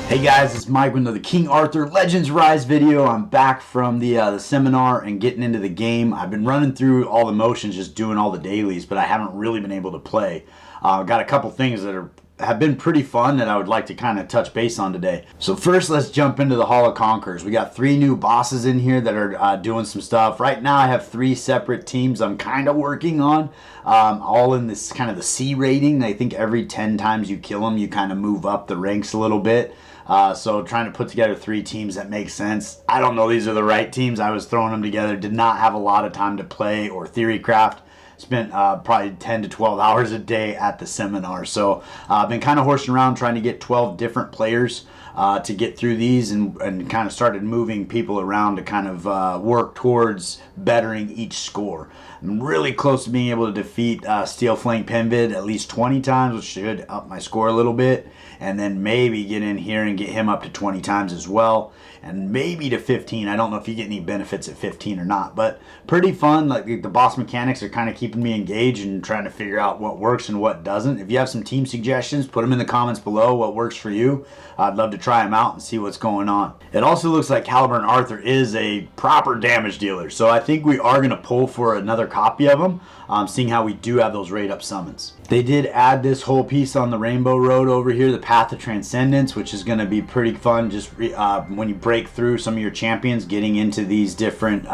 Hey guys, it's Mike with another King Arthur Legends Rise video. I'm back from the seminar and getting into the game. I've been running through all the motions, just doing all the dailies, but I haven't really been able to play. Got a couple things that have been pretty fun that I would like to kind of touch base on today. So first, let's jump into the Hall of Conquerors. We got 3 new bosses in here that are doing some stuff. Right now I have 3 separate teams I'm kind of working on, all in this kind of the C rating. I think every 10 times you kill them, you kind of move up the ranks a little bit. So trying to put together 3 teams that make sense. I don't know these are the right teams. I was throwing them together. Did not have a lot of time to play or theory craft. Spent probably 10 to 12 hours a day at the seminar. So I've been kind of horsing around trying to get 12 different players to get through these and kind of started moving people around to kind of work towards bettering each score. I'm really close to being able to defeat Steel Flank Penvid at least 20 times, which should up my score a little bit. And then maybe get in here and get him up to 20 times as well. And maybe to 15. I don't know if you get any benefits at 15 or not. But pretty fun. Like the boss mechanics are kind of keeping me engaged and trying to figure out what works and what doesn't. If you have some team suggestions, put them in the comments below. What works for you. I'd love to try them out and see what's going on. It also looks like Caliburn Arthur is a proper damage dealer. So I think we are going to pull for another copy of him. Seeing how we do have those rate up summons. They did add this whole piece on the Rainbow Road over here, the Path of Transcendence, which is going to be pretty fun. Just when you break through some of your champions, getting into these different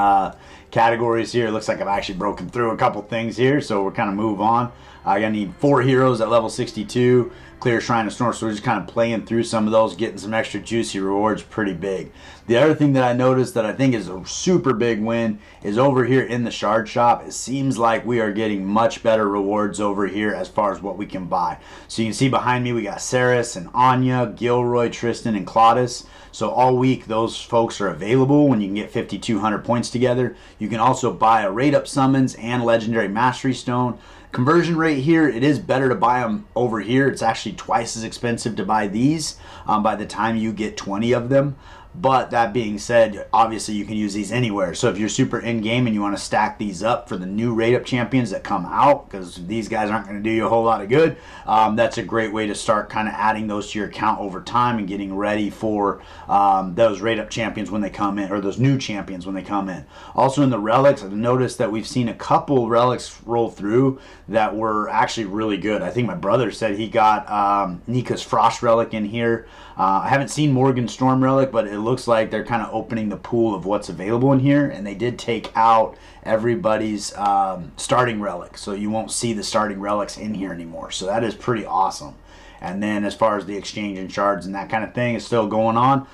categories here. It looks like I've actually broken through a couple things here, so we're kind of move on. I'm going to need 4 heroes at level 62. Clear Shrine of Snore, so we're just kind of playing through some of those, getting some extra juicy rewards, pretty big. The other thing that I noticed that I think is a super big win is over here in the shard shop. It seems like we are getting much better rewards over here as far as what we can buy. So you can see behind me we got Ceres and Anya, Gilroy, Tristan, and Claudius. So all week those folks are available when you can get 5,200 points together. You can also buy a rate up summons and legendary mastery stone. Conversion rate here, it is better to buy them over here. It's actually twice as expensive to buy these by the time you get 20 of them. But that being said, obviously you can use these anywhere. So if you're super in-game and you want to stack these up for the new rate-up champions that come out, because these guys aren't going to do you a whole lot of good, that's a great way to start kind of adding those to your account over time and getting ready for those rate-up champions when they come in, or those new champions when they come in. Also in the relics, I've noticed that we've seen a couple relics roll through that were actually really good. I think my brother said he got Nika's Frost Relic in here. I haven't seen Morgan's Storm Relic, but it looks like they're kind of opening the pool of what's available in here, and they did take out everybody's starting relic, so you won't see the starting relics in here anymore. So that is pretty awesome. And then as far as the exchange and shards and that kind of thing is still going on.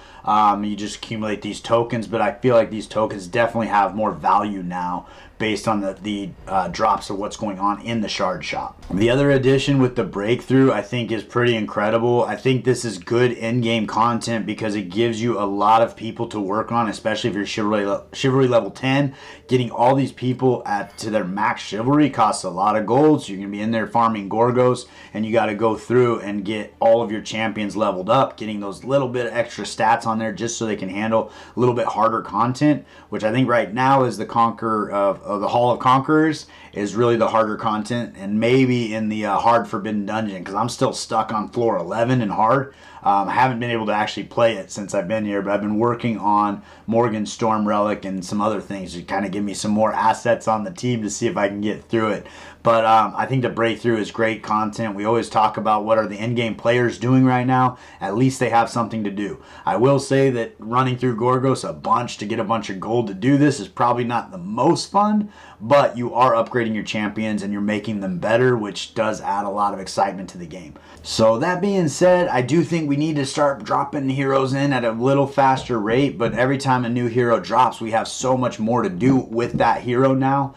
You just accumulate these tokens, but I feel like these tokens definitely have more value now based on the drops of what's going on in the shard shop. The other addition with the breakthrough I think is pretty incredible. I think this is good in-game content because it gives you a lot of people to work on, especially if you're chivalry level 10. Getting all these people to their max chivalry costs a lot of gold, so you're going to be in there farming Gorgos, and you got to go through and get all of your champions leveled up, getting those little bit of extra stats on there just so they can handle a little bit harder content, which I think right now is the Conqueror of the Hall of Conquerors is really the harder content, and maybe in the hard Forbidden Dungeon, because I'm still stuck on floor 11 in hard. I haven't been able to actually play it since I've been here, but I've been working on Morgan's Storm Relic and some other things to kind of give me some more assets on the team to see if I can get through it. But I think the breakthrough is great content. We always talk about what are the in-game players doing right now. At least they have something to do. I will say that running through Gorgos a bunch to get a bunch of gold to do this is probably not the most fun, but you are upgrading your champions and you're making them better, which does add a lot of excitement to the game. So that being said, I do think we need to start dropping heroes in at a little faster rate, but every time a new hero drops, we have so much more to do with that hero now,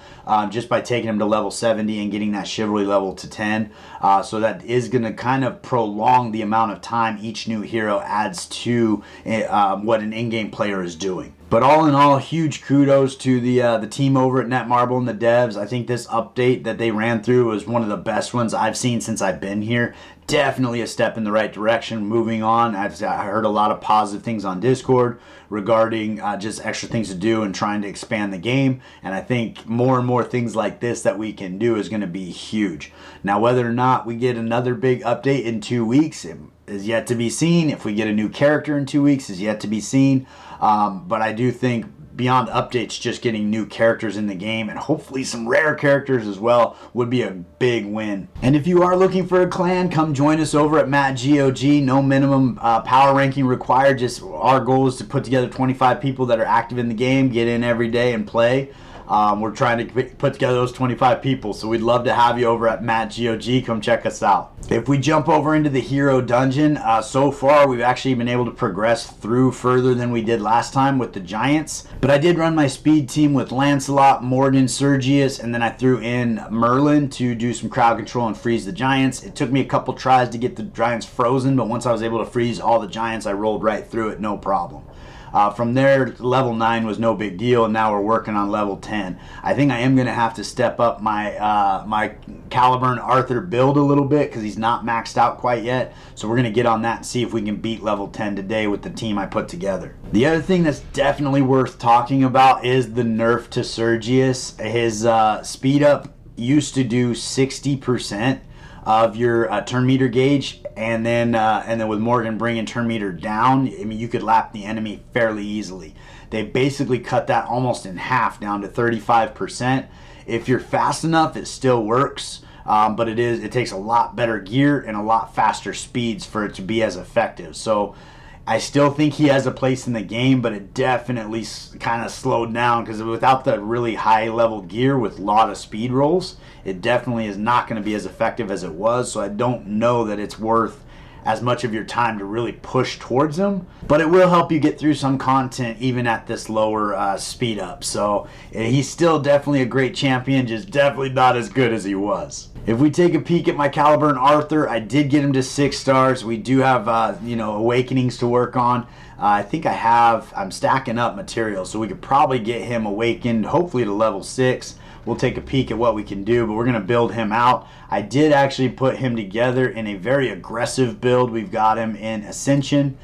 just by taking him to level 70 and getting that chivalry level to 10. So that is going to kind of prolong the amount of time each new hero adds to what an in-game player is doing. But all in all, huge kudos to the team over at Netmarble and the devs. I think this update that they ran through was one of the best ones I've seen since I've been here. Definitely a step in the right direction. Moving on, I heard a lot of positive things on Discord regarding just extra things to do and trying to expand the game. And I think more and more things like this that we can do is going to be huge. Now, whether or not we get another big update in 2 weeks, is yet to be seen. If we get a new character in 2 weeks is yet to be seen. But I do think beyond updates, just getting new characters in the game and hopefully some rare characters as well would be a big win. And if you are looking for a clan, come join us over at MikeGoG. No minimum power ranking required. Just our goal is to put together 25 people that are active in the game, get in every day and play. We're trying to put together those 25 people, so we'd love to have you over at MikeGoG. Come check us out. If we jump over into the hero dungeon, so far we've actually been able to progress through further than we did last time with the giants. But I did run my speed team with Lancelot, Morgan, Sergius, and then I threw in Merlin to do some crowd control and freeze the giants. It took me a couple tries to get the giants frozen, but once I was able to freeze all the giants, I rolled right through it, no problem. From there, level 9 was no big deal, and now we're working on level 10. I think I am going to have to step up my my Caliburn Arthur build a little bit because he's not maxed out quite yet. So we're going to get on that and see if we can beat level 10 today with the team I put together. The other thing that's definitely worth talking about is the nerf to Sergius. His speed up used to do 60% of your turn meter gauge, and then with Morgan bringing turn meter down, I mean, you could lap the enemy fairly easily. They basically cut that almost in half down to 35%. If you're fast enough, it still works, but it takes a lot better gear and a lot faster speeds for it to be as effective. So I still think he has a place in the game, but it definitely kind of slowed down because without the really high level gear with a lot of speed rolls, it definitely is not going to be as effective as it was. So I don't know that it's worth as much of your time to really push towards him, but it will help you get through some content even at this lower speed up. So he's still definitely a great champion, just definitely not as good as he was. If we take a peek at my Caliburn Arthur, I did get him to 6 stars. We do have awakenings to work on. I think I'm stacking up material, so we could probably get him awakened, hopefully to level 6. We'll take a peek at what we can do, but we're going to build him out. I did actually put him together in a very aggressive build. We've got him in Ascension,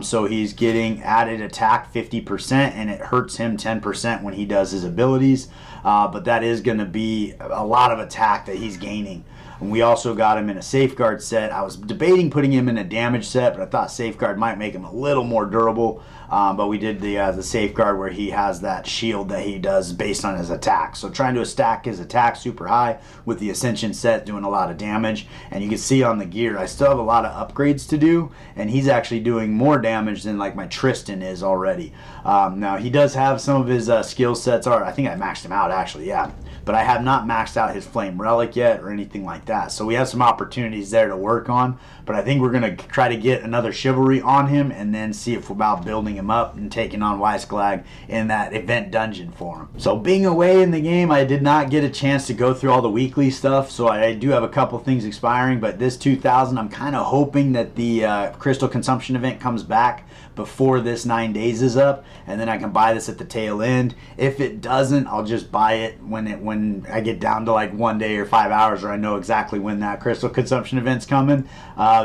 so he's getting added attack 50%, and it hurts him 10% when he does his abilities, but that is going to be a lot of attack that he's gaining. And we also got him in a safeguard set. I was debating putting him in a damage set, but I thought safeguard might make him a little more durable. But we did the safeguard where he has that shield that he does based on his attack. So trying to stack his attack super high with the Ascension set, doing a lot of damage. And you can see on the gear, I still have a lot of upgrades to do, and he's actually doing more damage than like my Tristan is already. Now he does have some of his skill sets. I think I maxed him out actually, yeah. But I have not maxed out his Flame Relic yet or anything like that. So we have some opportunities there to work on. But I think we're going to try to get another Chivalry on him and then see if we're about building him up and taking on Glag in that event dungeon for him. So being away in the game, I did not get a chance to go through all the weekly stuff. So I do have a couple things expiring. But this 2000, I'm kind of hoping that the Crystal Consumption event comes back before this 9 days is up, and then I can buy this at the tail end. If it doesn't, I'll just buy it when I get down to like 1 day or 5 hours, or I know exactly when that Crystal Consumption event's coming.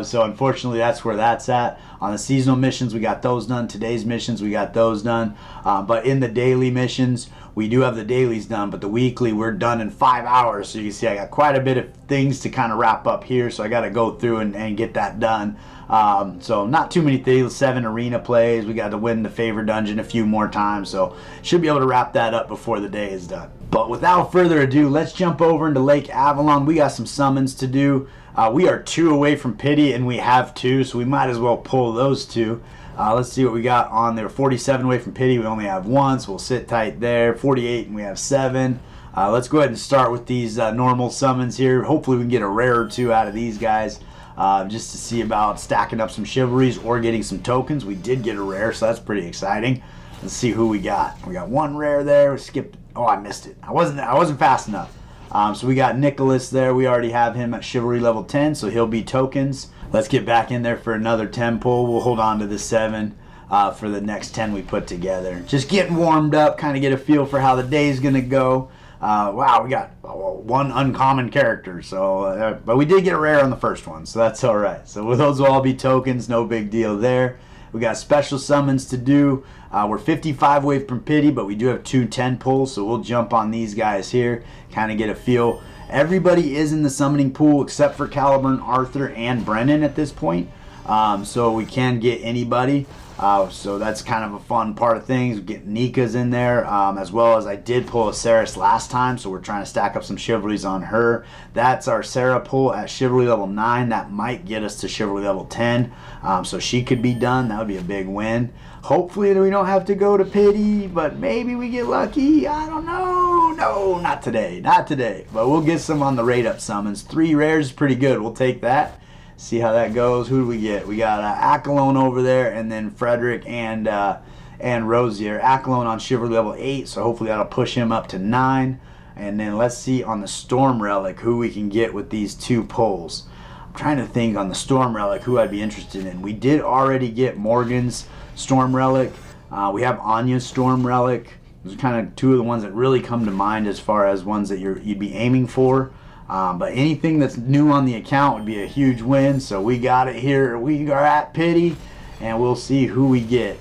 So unfortunately, that's where that's at. On the seasonal missions, we got those done. Today's missions, we got those done. But in the daily missions, we do have the dailies done, but the weekly, we're done in 5 hours. So you can see I got quite a bit of things to kind of wrap up here, so I got to go through and get that done. So not too many things. 7 arena plays. We got to win the favor dungeon a few more times, so should be able to wrap that up before the day is done. But without further ado, let's jump over into Lake Avalon. We got some summons to do. We are 2 away from Pity, and we have 2, so we might as well pull those 2. Let's see what we got on there. 47 away from Pity, we only have 1, so we'll sit tight there. 48, and we have 7. Let's go ahead and start with these normal summons here. Hopefully we can get a rare or 2 out of these guys, just to see about stacking up some chivalries or getting some tokens. We did get a rare, so that's pretty exciting. Let's see who we got. We got 1 rare there. We skipped. Oh, I missed it. I wasn't fast enough. So we got Nicholas there. We already have him at Chivalry level 10, so he'll be tokens. Let's get back in there for another 10 pull. We'll hold on to the 7 for the next 10 we put together. Just getting warmed up, kind of get a feel for how the day's going to go. Wow, we got 1 uncommon character, so but we did get a rare on the first one, so that's all right. So those will all be tokens, no big deal there. We got special summons to do. We're 55 away from Pity, but we do have 2 10 pulls, so we'll jump on these guys here, kind of get a feel. Everybody is in the summoning pool except for Caliburn, Arthur, and Brennan at this point. so we can get anybody. So that's kind of a fun part of things. We get Nika's in there, as well as I did pull a Sergius last time, so we're trying to stack up some chivalries on her. That's our Sarah pull at chivalry level 9. That might get us to chivalry level 10, so she could be done. That would be a big win. Hopefully we don't have to go to pity, but maybe we get lucky. I don't know. No, not today. Not today. But we'll get some on the rate up summons. 3 rares is pretty good. We'll take that. See how that goes. Who do we get? We got Accolone over there, and then Frederick and Rosier. Accolone on chivalry level 8, so hopefully that'll push him up to 9. And then let's see on the Storm Relic who we can get with these 2 pulls. I'm trying to think on the Storm Relic who I'd be interested in. We did already get Morgan's Storm Relic. We have Anya's Storm Relic. Those are kind of 2 of the ones that really come to mind as far as ones that you'd be aiming for. But anything that's new on the account would be a huge win. So we got it here. We are at pity, and we'll see who we get.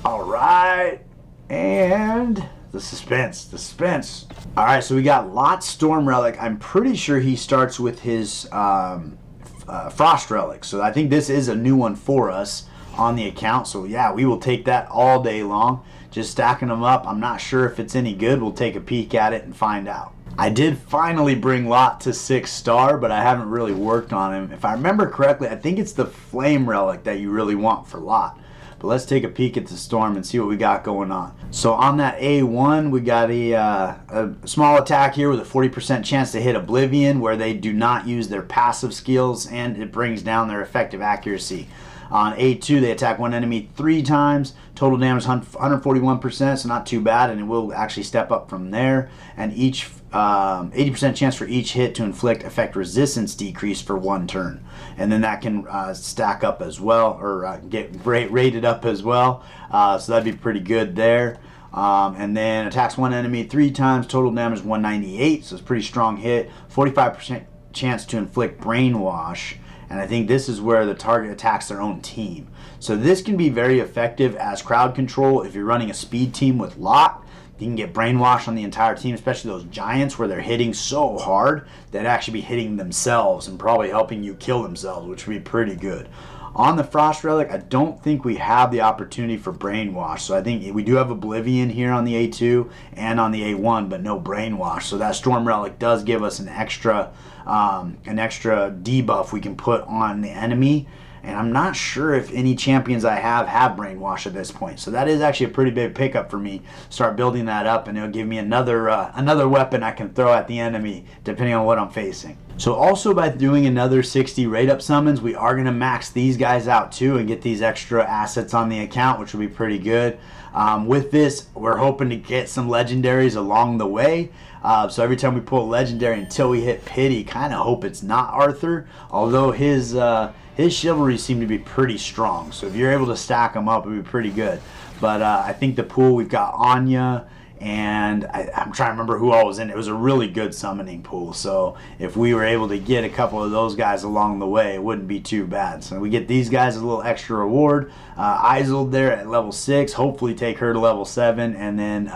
All right, and the suspense. All right, so we got Lot's Storm Relic. I'm pretty sure he starts with his Frost Relic. So I think this is a new one for us on the account. So yeah, we will take that all day long. Just stacking them up. I'm not sure if it's any good. We'll take a peek at it and find out. I did finally bring Lot to 6-star, but I haven't really worked on him. If I remember correctly, I think it's the Flame Relic that you really want for Lot. But let's take a peek at the Storm and see what we got going on. So on that A1, we got a small attack here with a 40% chance to hit Oblivion, where they do not use their passive skills, and it brings down their effective accuracy. On A2, they attack one enemy 3 times. Total damage 141%, so not too bad, and it will actually step up from there. And each 80% chance for each hit to inflict effect resistance decrease for 1 turn. And then that can stack up as well, or get rated up as well. So that'd be pretty good there. And then attacks one enemy 3 times. Total damage 198, so it's a pretty strong hit. 45% chance to inflict Brainwash. And I think this is where the target attacks their own team. So this can be very effective as crowd control if you're running a speed team with Lot. You can get Brainwash on the entire team, especially those giants where they're hitting so hard that actually be hitting themselves and probably helping you kill themselves, which would be pretty good. On the Frost Relic, I don't think we have the opportunity for Brainwash. So I think we do have Oblivion here on the A2 and on the A1, but no Brainwash. So that Storm Relic does give us an extra debuff we can put on the enemy. And I'm not sure if any champions I have Brainwash at this point. So that is actually a pretty big pickup for me. Start building that up, and it'll give me another weapon I can throw at the enemy, depending on what I'm facing. So also by doing another 60 rate up summons, we are going to max these guys out too and get these extra assets on the account, which will be pretty good. With this, we're hoping to get some legendaries along the way. So every time we pull a legendary until we hit pity, kind of hope it's not Arthur, although his chivalry seem to be pretty strong. So if you're able to stack them up, it would be pretty good. But I think the pool, we've got Anya, and I'm trying to remember who all was in it. It was a really good summoning pool. So if we were able to get a couple of those guys along the way, it wouldn't be too bad. So we get these guys a little extra reward. Isolde there at level 6. Hopefully take her to level 7. And then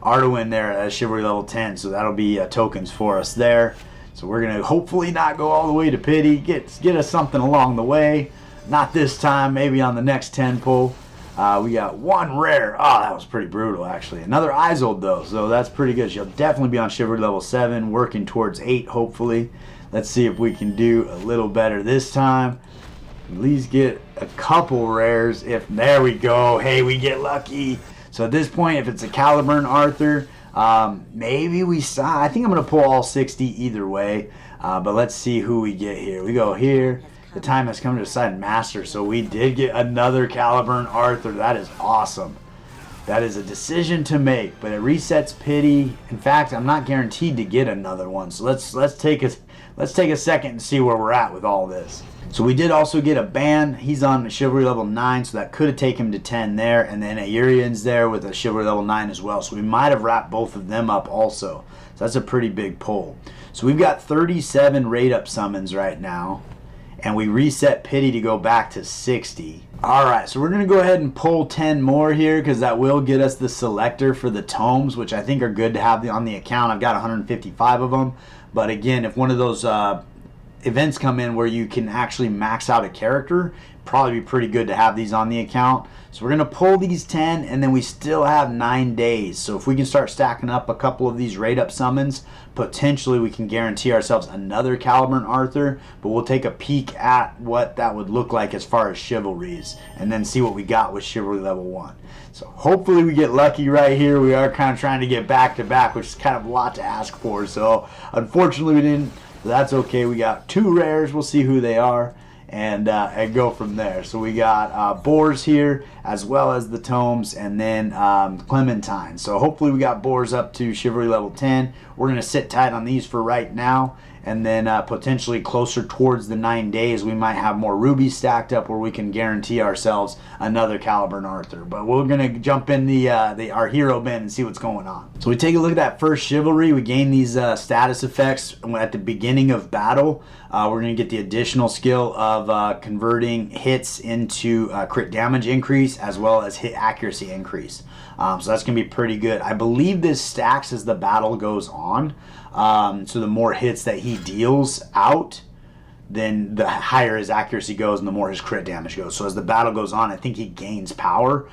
Arduin there at chivalry level 10. So that'll be tokens for us there. So we're going to hopefully not go all the way to pity. Get us something along the way. Not this time. Maybe on the next 10 pull. We got 1 rare. Oh, that was pretty brutal, actually. Another Isolde, though. So that's pretty good. She'll definitely be on chivalry level 7. Working towards 8, hopefully. Let's see if we can do a little better this time. At least get a couple rares. There we go. Hey, we get lucky. So at this point, if it's a Caliburn Arthur, maybe we saw. I think I'm going to pull all 60 either way. But let's see who we get here. We go here. The time has come to decide master. So we did get another Caliburn Arthur. That is awesome. That is a decision to make, but it resets pity. In fact, I'm not guaranteed to get another one. So let's take a second and see where we're at with all this. So we did also get a ban. He's on chivalry level 9, so that could have taken him to 10 there. And then Aurian's there with a chivalry level 9 as well. So we might have wrapped both of them up also. So that's a pretty big pull. So we've got 37 rate up summons right now. And we reset pity to go back to 60. Alright, so we're going to go ahead and pull 10 more here, because that will get us the selector for the tomes, which I think are good to have on the account. I've got 155 of them. But again, if one of those events come in where you can actually max out a character, probably be pretty good to have these on the account. So we're going to pull these 10, and then we still have 9 days. So if we can start stacking up a couple of these rate up summons, potentially we can guarantee ourselves another Caliburn Arthur, but we'll take a peek at what that would look like as far as chivalries, and then see what we got with chivalry level 1. So hopefully we get lucky right here. We are kind of trying to get back to back, which is kind of a lot to ask for. So unfortunately we didn't, but that's okay. We got 2 rares. We'll see who they are. And go from there. So we got boars here, as well as the tomes, and then Clementine. So hopefully we got boars up to chivalry level 10. We're going to sit tight on these for right now, and then potentially closer towards the 9 days, we might have more rubies stacked up where we can guarantee ourselves another Caliburn Arthur. But we're going to jump in our hero bin and see what's going on. So we take a look at that first chivalry. We gain these status effects at the beginning of battle. We're going to get the additional skill of converting hits into crit damage increase, as well as hit accuracy increase. So that's going to be pretty good. I believe this stacks as the battle goes on. So the more hits that he deals out, then the higher his accuracy goes and the more his crit damage goes. So as the battle goes on, I think he gains power.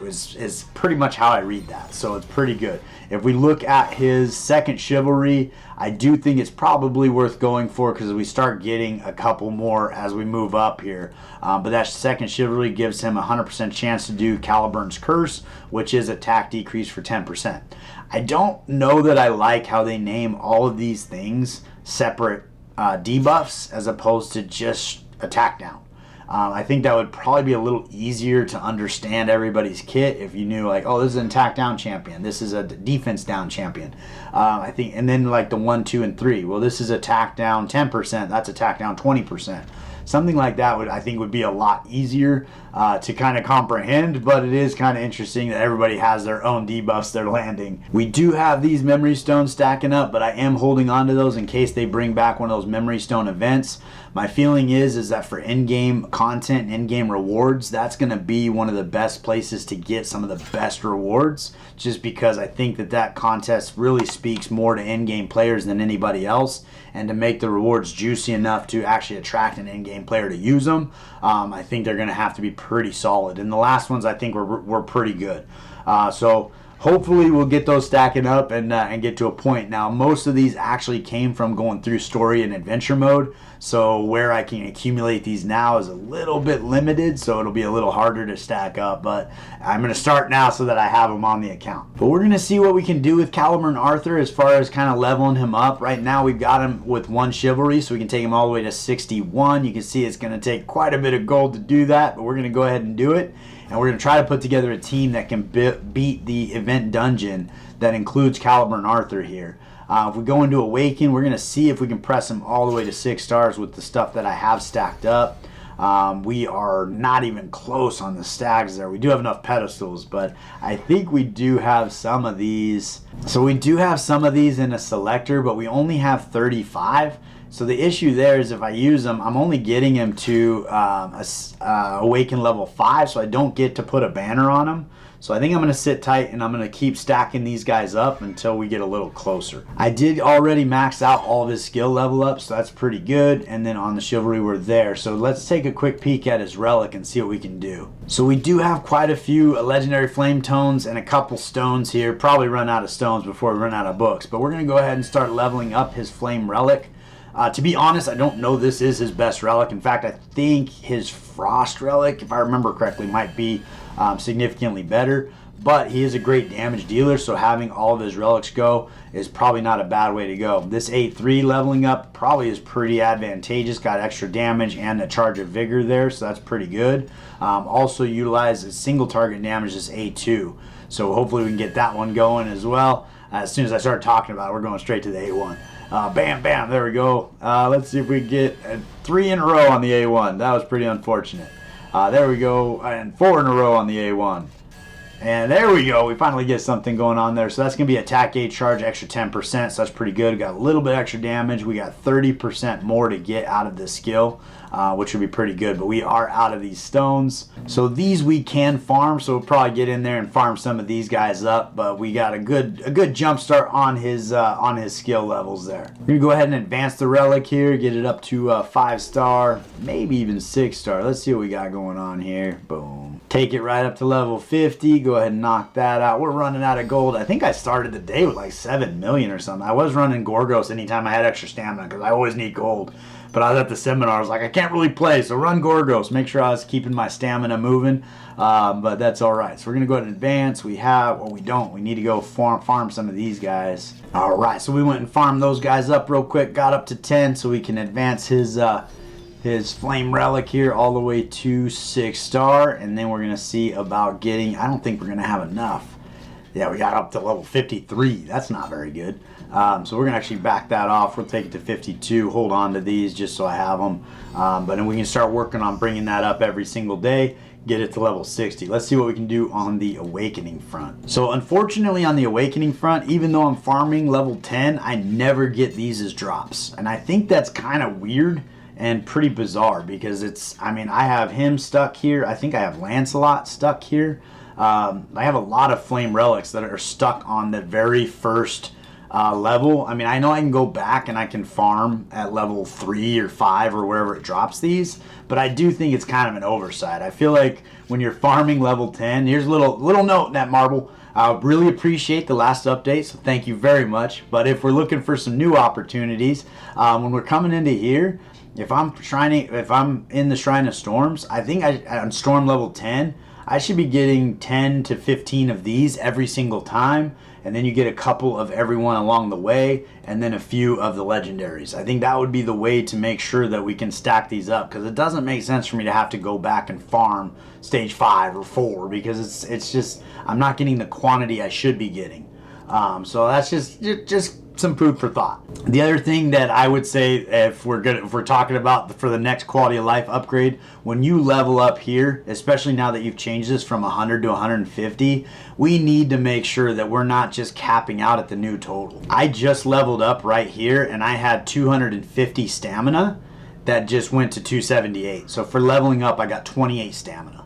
Is pretty much how I read that. So it's pretty good. If we look at his second chivalry, I do think it's probably worth going for, because we start getting a couple more as we move up here. But that second chivalry gives him a 100% chance to do Caliburn's Curse, which is attack decrease for 10%. I don't know that I like how they name all of these things separate debuffs as opposed to just attack down. I think that would probably be a little easier to understand everybody's kit if you knew, like, oh, this is an attack down champion, this is a defense down champion. I think, and then like the 1, 2, and 3. Well, this is attack down 10%. That's attack down 20%. Something like that I think would be a lot easier to kind of comprehend, but it is kind of interesting that everybody has their own debuffs they're landing. We do have these memory stones stacking up, but I am holding on to those in case they bring back one of those memory stone events. My feeling is that for in-game content and in-game rewards, that's going to be one of the best places to get some of the best rewards, just because I think that contest really speaks more to in-game players than anybody else, and to make the rewards juicy enough to actually attract an in-game player to use them, I think they're going to have to be pretty solid. And the last ones I think were pretty good. So hopefully we'll get those stacking up and get to a point. Now, most of these actually came from going through story and adventure mode, so where I can accumulate these now is a little bit limited, so it'll be a little harder to stack up, but I'm going to start now so that I have them on the account. But we're going to see what we can do with Caliburn Arthur as far as kind of leveling him up. Right now we've got him with 1 chivalry, so we can take him all the way to 61. You can see it's going to take quite a bit of gold to do that, but we're going to go ahead and do it. And we're going to try to put together a team that can beat the event dungeon that includes Caliburn Arthur here. If we go into Awaken, we're going to see if we can press him all the way to 6 stars with the stuff that I have stacked up. We are not even close on the stacks there. We do have enough pedestals, but I think we do have some of these. So we do have some of these in a selector, but we only have 35. So the issue there is if I use them, I'm only getting him to Awaken level 5, so I don't get to put a banner on him. So I think I'm going to sit tight and I'm going to keep stacking these guys up until we get a little closer. I did already max out all of his skill level up, so that's pretty good. And then on the chivalry, we're there. So let's take a quick peek at his relic and see what we can do. So we do have quite a few legendary flame tones and a couple stones here. Probably run out of stones before we run out of books. But we're going to go ahead and start leveling up his flame relic. To be honest, I don't know this is his best relic. In fact, I think his frost relic, if I remember correctly, might be significantly better. But he is a great damage dealer, so having all of his relics go is probably not a bad way to go. This A3 leveling up probably is pretty advantageous. Got extra damage and a charge of vigor there, so that's pretty good. Also utilizes single target damage as A2. So hopefully we can get that one going as well. As soon as I start talking about it, we're going straight to the A1. Bam, bam, there we go. Let's see if we get 3 in a row on the A1. That was pretty unfortunate. There we go, and 4 in a row on the A1. And there we go. We finally get something going on there. So that's going to be attack gauge charge, extra 10%. So that's pretty good. We got a little bit extra damage. We got 30% more to get out of this skill. which would be pretty good. But we are out of these stones. So these we can farm, so we'll probably get in there and farm some of these guys up. But we got a good jump start on his skill levels there. We're gonna go ahead and advance the relic here, get it up to 5-star, maybe even 6-star. Let's see what we got going on here. Boom. Take it right up to level 50. Go ahead and knock that out. We're running out of gold. I think I started the day with like 7 million or something. I was running Gorgos anytime I had extra stamina because I always need gold. But I was at the seminar. I was like, I can't really play, so run Gorgos. Make sure I was keeping my stamina moving. But that's all right. So we're going to go ahead and advance. We have, well, we don't. We need to go farm some of these guys. All right, so we went and farmed those guys up real quick. Got up to 10 so we can advance his flame relic here all the way to 6-star. And then we're going to see about getting, I don't think we're going to have enough. Yeah, we got up to level 53. That's not very good. So we're going to actually back that off. We'll take it to 52. Hold on to these just so I have them. But then we can start working on bringing that up every single day. Get it to level 60. Let's see what we can do on the awakening front. So unfortunately on the awakening front, even though I'm farming level 10, I never get these as drops. And I think that's kind of weird and pretty bizarre because it's, I mean, I have him stuck here. I think I have Lancelot stuck here. I have a lot of flame relics that are stuck on the very first level. I mean, I know I can go back and I can farm at level 3 or 5 or wherever it drops these, but I do think it's kind of an oversight. I feel like when you're farming level 10, here's a little note, Netmarble. I really appreciate the last update, so thank you very much. But if we're looking for some new opportunities, when we're coming into here, if I'm in the Shrine of Storms, I think on Storm level 10, I should be getting 10 to 15 of these every single time, and then you get a couple of everyone along the way, and then a few of the legendaries. I think that would be the way to make sure that we can stack these up, because it doesn't make sense for me to have to go back and farm stage 5 or 4, because it's just, I'm not getting the quantity I should be getting. So that's just some food for thought. The other thing that I would say, if we're talking about for the next quality of life upgrade, when you level up here, especially now that you've changed this from 100 to 150, we need to make sure that we're not just capping out at the new total. I just leveled up right here and I had 250 stamina that just went to 278. So for leveling up, I got 28 stamina.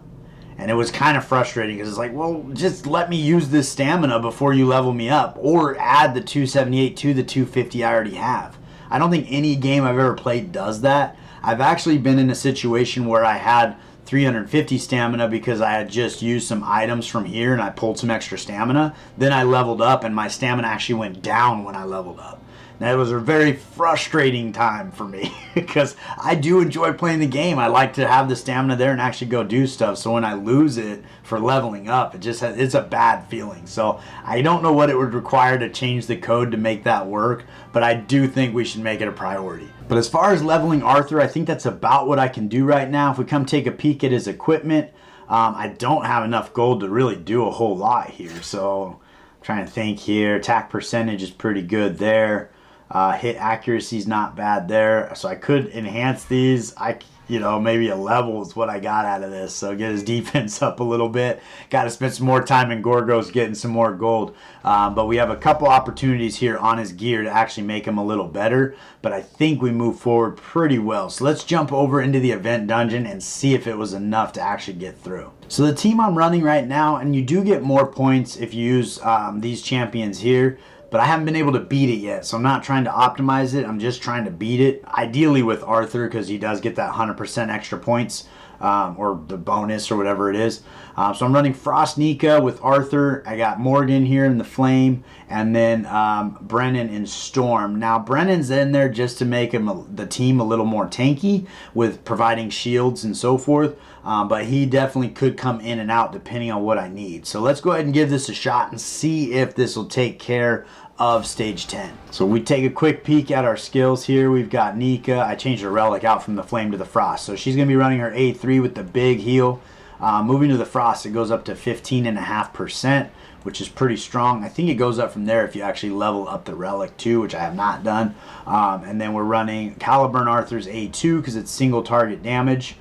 And it was kind of frustrating because it's like, well, just let me use this stamina before you level me up, or add the 278 to the 250 I already have. I don't think any game I've ever played does that. I've actually been in a situation where I had 350 stamina because I had just used some items from here and I pulled some extra stamina. Then I leveled up and my stamina actually went down when I leveled up. That was a very frustrating time for me because I do enjoy playing the game. I like to have the stamina there and actually go do stuff. So when I lose it for leveling up, it's a bad feeling. So I don't know what it would require to change the code to make that work, but I do think we should make it a priority. But as far as leveling Arthur, I think that's about what I can do right now. If we come take a peek at his equipment, I don't have enough gold to really do a whole lot here. So I'm trying to think here. Attack percentage is pretty good there. Hit accuracy is not bad there, so I could enhance these. Maybe a level is what I got out of this, so get his defense up a little bit. Got to spend some more time in Gorgos getting some more gold, but we have a couple opportunities here on his gear to actually make him a little better, but I think we move forward pretty well. So let's jump over into the event dungeon and see if it was enough to actually get through. So the team I'm running right now, and you do get more points if you use these champions here, but I haven't been able to beat it yet, so I'm not trying to optimize it. I'm just trying to beat it, ideally with Arthur, because he does get that 100% extra points, or the bonus or whatever it is. So I'm running Frost Nika with Arthur. I got Morgan here in the Flame, and then Brennan in Storm. Now Brennan's in there just to make the team a little more tanky with providing shields and so forth, but he definitely could come in and out depending on what I need. So let's go ahead and give this a shot and see if this will take care of stage 10. So we take a quick peek at our skills here. We've got Nika. I changed her relic out from the Flame to the Frost, so she's going to be running her A3 with the big heal. Moving to the Frost, it goes up to 15.5%, which is pretty strong. I think it goes up from there if you actually level up the relic too, which I have not done. And then we're running Caliburn Arthur's A2 because it's single target damage,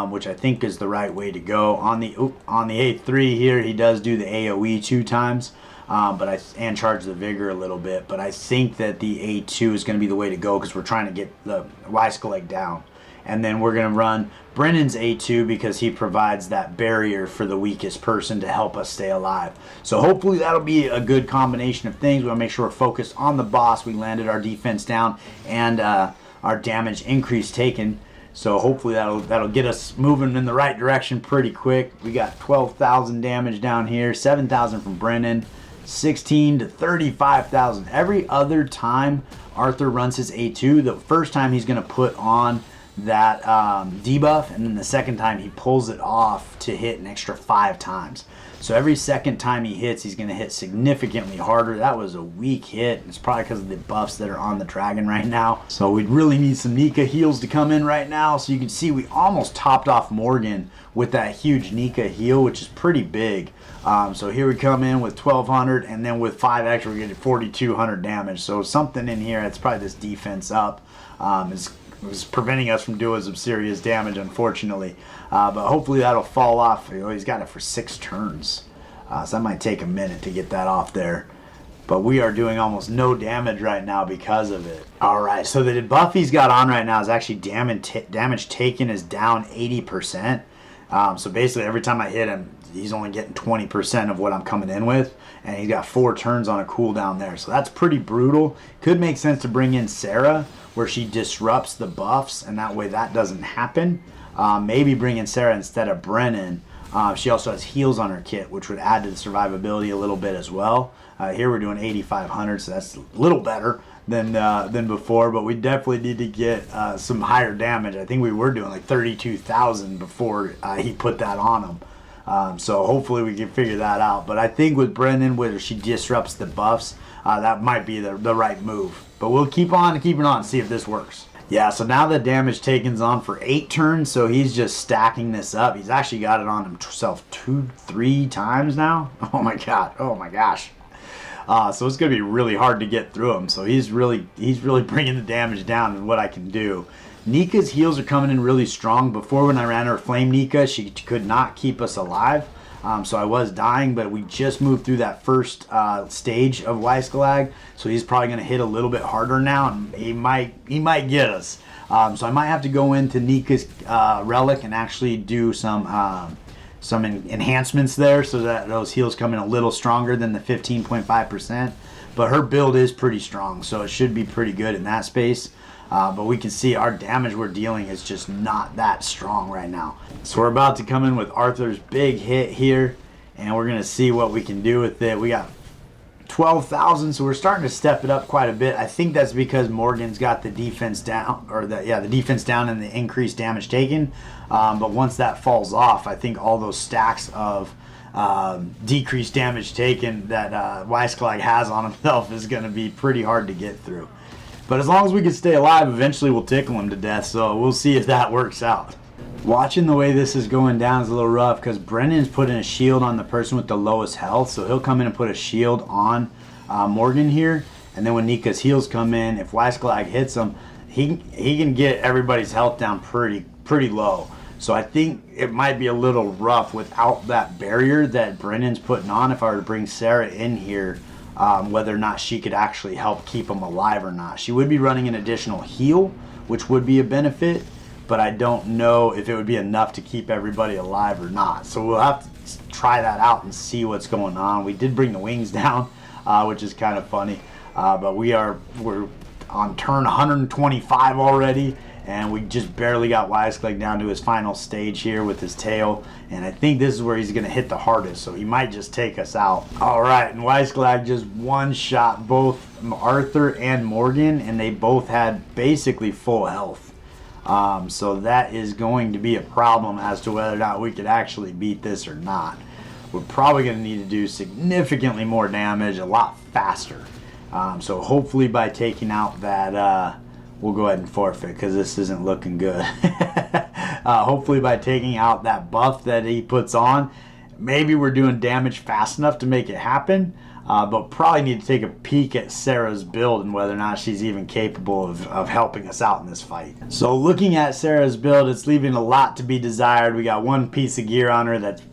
which I think is the right way to go. On the A3 here, he does do the AoE 2 times. And charge the vigor a little bit, but I think that the A2 is going to be the way to go because we're trying to get the Glag down. And then we're going to run Brennan's A2 because he provides that barrier for the weakest person to help us stay alive. So hopefully that'll be a good combination of things. We want to make sure we're focused on the boss. We landed our defense down and our damage increase taken. So hopefully that'll get us moving in the right direction pretty quick. We got 12,000 damage down here, 7,000 from Brennan, 16 to 35,000. Every other time Arthur runs his A2, the first time he's going to put on that debuff, and then the second time he pulls it off to hit an extra 5 times. So every second time he hits, he's going to hit significantly harder. That was a weak hit. It's probably because of the buffs that are on the dragon right now. So we really need some Nika heals to come in right now. So you can see we almost topped off Morgan with that huge Nika heal, which is pretty big. So here we come in with 1,200, and then with 5 extra, we get 4,200 damage. So something in here, it's probably this defense up is preventing us from doing some serious damage, unfortunately. But hopefully that'll fall off. You know, he's got it for 6 turns. So that might take a minute to get that off there. But we are doing almost no damage right now because of it. Alright, so the buff he's got on right now is actually damage taken is down 80%. So basically every time I hit him, he's only getting 20% of what I'm coming in with. And he's got 4 turns on a cooldown there. So that's pretty brutal. Could make sense to bring in Sarah, where she disrupts the buffs, and that way that doesn't happen. Maybe bring in Sarah instead of Brennan. She also has heals on her kit, which would add to the survivability a little bit as well. Here we're doing 8,500, so that's a little better than before, but we definitely need to get some higher damage. I think we were doing like 32,000 before he put that on him. So hopefully we can figure that out. But I think with Brennan, where she disrupts the buffs, that might be the right move. But we'll keep on keeping on and see if this works. Yeah, so now the damage taken's on for 8 turns, so he's just stacking this up. He's actually got it on himself 2-3 times now. Oh my god, oh my gosh. So it's going to be really hard to get through him. So he's really bringing the damage down and what I can do. Nika's heals are coming in really strong. Before, when I ran her Flame Nika, she could not keep us alive. So I was dying, but we just moved through that first stage of Glag, so he's probably going to hit a little bit harder now, and he might get us. So I might have to go into Nika's Relic and actually do some enhancements there, so that those heals come in a little stronger than the 15.5%. But her build is pretty strong, so it should be pretty good in that space. But we can see our damage we're dealing is just not that strong right now. So we're about to come in with Arthur's big hit here, and we're going to see what we can do with it. We got 12,000, so we're starting to step it up quite a bit. I think that's because Morgan's got the defense down, or the defense down and the increased damage taken. But once that falls off, I think all those stacks of decreased damage taken that Glag has on himself is going to be pretty hard to get through. But as long as we can stay alive, eventually we'll tickle him to death, so we'll see if that works out. Watching the way this is going down is a little rough, because Brennan's putting a shield on the person with the lowest health, so he'll come in and put a shield on Morgan here, and then when Nika's heals come in, if Glag hits him, he can get everybody's health down pretty low. So I think it might be a little rough without that barrier that Brennan's putting on. If I were to bring Sarah in here, whether or not she could actually help keep him alive or not. She would be running an additional heal, which would be a benefit, but I don't know if it would be enough to keep everybody alive or not. So we'll have to try that out and see what's going on. We did bring the wings down, which is kind of funny, but we're on turn 125 already, and we just barely got Glag down to his final stage here with his tail, and I think this is where he's going to hit the hardest, so he might just take us out. Alright, and Glag just one-shot both Arthur and Morgan, and they both had basically full health. So that is going to be a problem as to whether or not we could actually beat this or not. We're probably going to need to do significantly more damage a lot faster. So hopefully by taking out that... we'll go ahead and forfeit, because this isn't looking good. Hopefully by taking out that buff that he puts on, maybe we're doing damage fast enough to make it happen. But probably need to take a peek at Sarah's build and whether or not she's even capable of helping us out in this fight. So looking at Sarah's build, it's leaving a lot to be desired. We got one piece of gear on her that's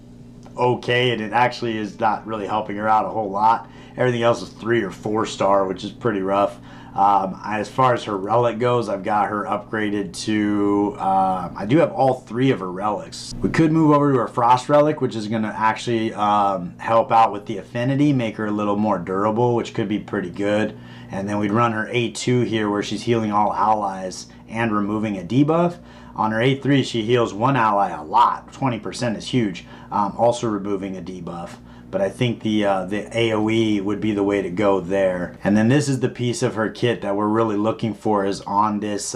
okay, and it actually is not really helping her out a whole lot. Everything else is 3 or 4 star, which is pretty rough. As far as her relic goes, I've got her upgraded to, I do have all 3 of her relics. We could move over to her frost relic, which is going to actually help out with the affinity, make her a little more durable, which could be pretty good. And then we'd run her A2 here where she's healing all allies and removing a debuff. On her A3, she heals 1 ally a lot. 20% is huge. Also removing a debuff. But I think the AoE would be the way to go there. And then this is the piece of her kit that we're really looking for, is on this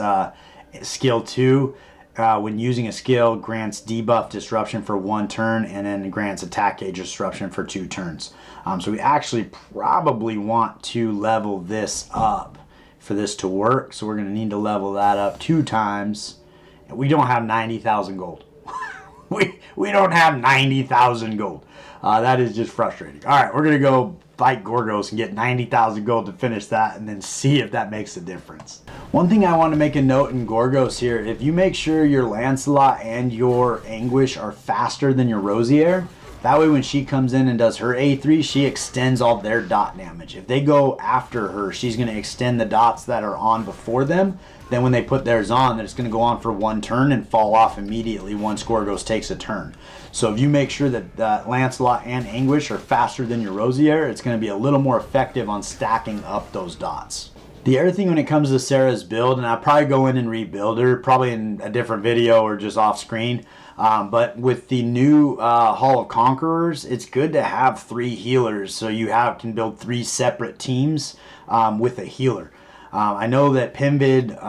skill 2. When using a skill, grants debuff disruption for 1 turn, and then grants attack gauge disruption for 2 turns. So we actually probably want to level this up for this to work. So we're going to need to level that up 2 times. And we don't have 90,000 gold. we don't have 90,000 gold. That is just frustrating. All right, we're going to go fight Gorgos and get 90,000 gold to finish that, and then see if that makes a difference. One thing I want to make a note in Gorgos here, if you make sure your Lancelot and your Anguish are faster than your Rosier, that way when she comes in and does her A3, she extends all their dot damage. If they go after her, she's going to extend the dots that are on before them. Then when they put theirs on, it's going to go on for 1 turn and fall off immediately once Gorgos takes a turn. So if you make sure that Lancelot and Anguish are faster than your Rosier, it's going to be a little more effective on stacking up those dots. The other thing when it comes to Sarah's build, and I'll probably go in and rebuild her, probably in a different video or just off screen, but with the new Hall of Conquerors, it's good to have 3 healers, so you can build 3 separate teams with a healer. I know that Pimvid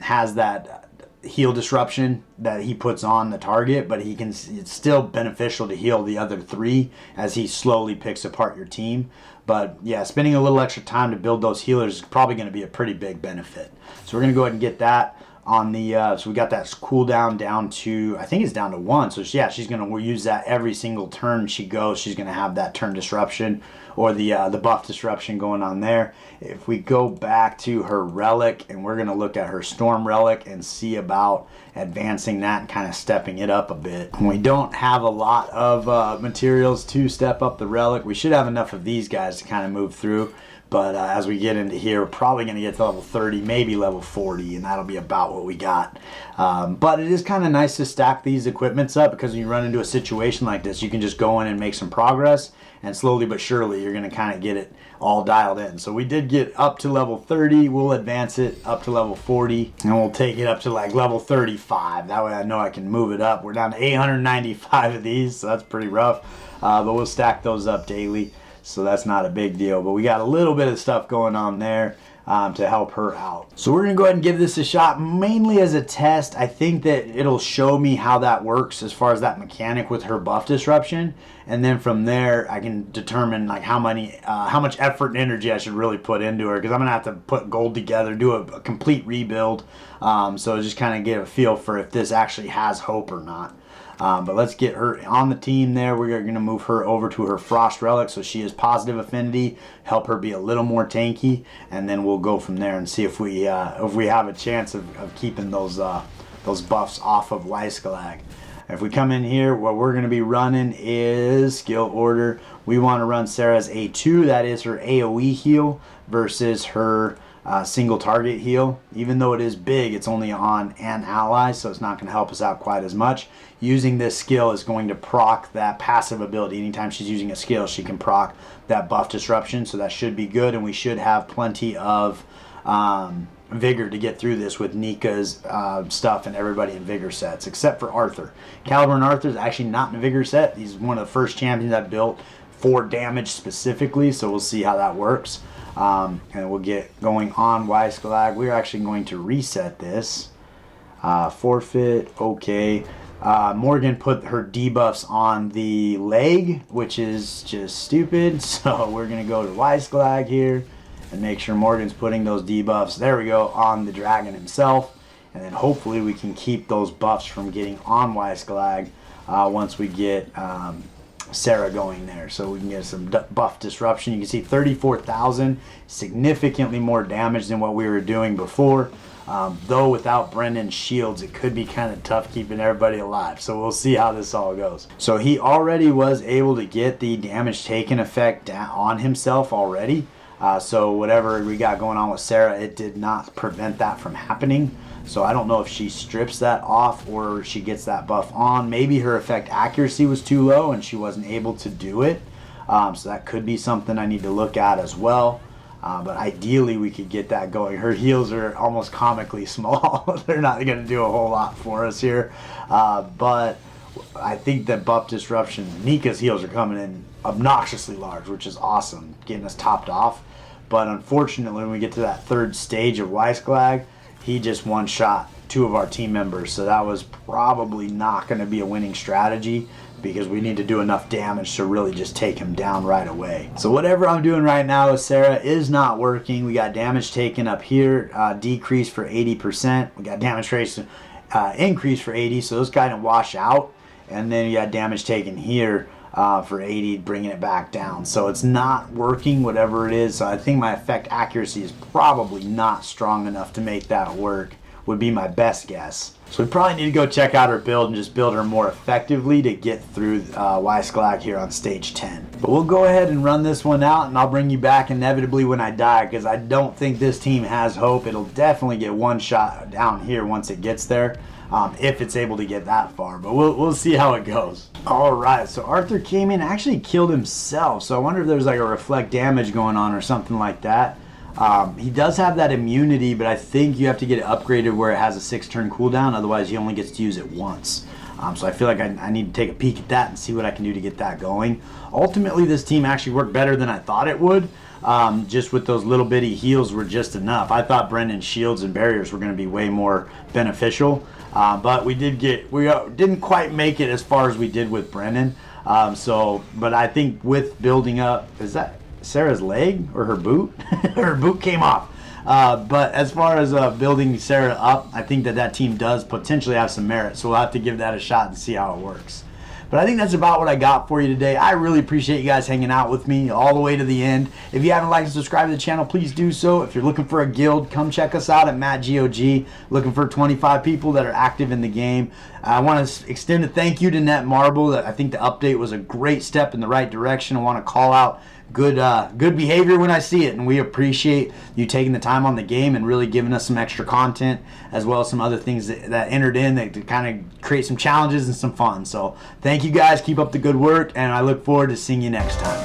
has that heal disruption that he puts on the target, but it's still beneficial to heal the other 3 as he slowly picks apart your team. But yeah, spending a little extra time to build those healers is probably going to be a pretty big benefit. So we're going to go ahead and get that on the, so we got that cooldown down to, I think it's down to 1. So yeah, she's going to use that every single turn she goes. She's going to have that turn disruption, or the buff disruption going on there. If we go back to her relic, and we're going to look at her storm relic and see about advancing that and kind of stepping it up a bit. And we don't have a lot of materials to step up the relic. We should have enough of these guys to kind of move through. But as we get into here, we're probably going to get to level 30, maybe level 40, and that'll be about what we got. But it is kind of nice to stack these equipments up, because when you run into a situation like this, you can just go in and make some progress, and slowly but surely you're going to kind of get it all dialed in. So we did get up to level 30. We'll advance it up to level 40, and we'll take it up to like level 35. That way I know I can move it up. We're down to 895 of these, so that's pretty rough. But we'll stack those up daily. So that's not a big deal, but we got a little bit of stuff going on there to help her out. So we're gonna go ahead and give this a shot, mainly as a test. I think that it'll show me how that works as far as that mechanic with her buff disruption, and then from there I can determine like how much effort and energy I should really put into her, because I'm gonna have to put gold together, do a complete rebuild. So just kind of get a feel for if this actually has hope or not. But let's get her on the team there. We're going to move her over to her Frost Relic, so she is positive affinity, help her be a little more tanky, and then we'll go from there and see if we have a chance of keeping those buffs off of Glag. If we come in here, what we're going to be running is skill order. We want to run Sarah's A2, that is her AoE heal, versus her single target heal. Even though it is big, it's only on an ally, so it's not going to help us out quite as much. Using this skill is going to proc that passive ability. Anytime she's using a skill, she can proc that buff disruption, so that should be good, and we should have plenty of vigor to get through this with Nika's stuff and everybody in vigor sets, except for Arthur. Caliburn Arthur is actually not in a vigor set. He's one of the first champions I built for damage specifically, so we'll see how that works. And we'll get going on Glag. We're actually going to reset this. Forfeit, okay. Morgan put her debuffs on the leg, which is just stupid. So we're going to go to Glag here and make sure Morgan's putting those debuffs, there we go, on the dragon himself. And then hopefully we can keep those buffs from getting on Glag once we get Sarah going there, so we can get some buff disruption. You can see 34,000, significantly more damage than what we were doing before. Though without Brendan's shields, it could be kind of tough keeping everybody alive. So we'll see how this all goes. So he already was able to get the damage taken effect on himself already. So whatever we got going on with Sarah, it did not prevent that from happening. So I don't know if she strips that off or she gets that buff on. Maybe her effect accuracy was too low and she wasn't able to do it. So that could be something I need to look at as well. But ideally we could get that going. Her heals are almost comically small. They're not going to do a whole lot for us here. But I think that buff disruption, Nika's heals are coming in obnoxiously large, which is awesome, getting us topped off. But unfortunately, when we get to that third stage of Glag, he just one-shot 2 of our team members. So that was probably not going to be a winning strategy because we need to do enough damage to really just take him down right away. So whatever I'm doing right now with Sarah is not working. We got damage taken up here, decreased for 80%. We got damage trace increased for 80, so those kind of wash out. And then you got damage taken here for 80, bringing it back down. So it's not working, whatever it is. So I think my effect accuracy is probably not strong enough to make that work, would be my best guess. So we probably need to go check out her build and just build her more effectively to get through Glag here on stage 10. But we'll go ahead and run this one out, and I'll bring you back inevitably when I die, because I don't think this team has hope. It'll definitely get one shot down here once it gets there. If it's able to get that far, but we'll see how it goes. All right, so Arthur came in, actually killed himself, so I wonder if there's like a reflect damage going on or something like that. He does have that immunity, but I think you have to get it upgraded where it has a 6-turn cooldown, otherwise he only gets to use it once. So I feel like I need to take a peek at that and see what I can do to get that going. Ultimately, this team actually worked better than I thought it would. Just with those little bitty heals were just enough. I thought Brendan's shields and barriers were going to be way more beneficial. But we didn't quite make it as far as we did with Brendan. But I think with building up, is that Sarah's leg or her boot? Her boot came off. But as far as building Sarah up, I think that team does potentially have some merit. So we'll have to give that a shot and see how it works. But I think that's about what I got for you today. I really appreciate you guys hanging out with me all the way to the end. If you haven't liked and subscribed to the channel, please do so. If you're looking for a guild, come check us out at MikeGoG. Looking for 25 people that are active in the game. I want to extend a thank you to Netmarble. I think the update was a great step in the right direction. I want to call out good behavior when I see it, and we appreciate you taking the time on the game and really giving us some extra content, as well as some other things that entered in that to kind of create some challenges and some fun. So thank you guys, keep up the good work, and I look forward to seeing you next time.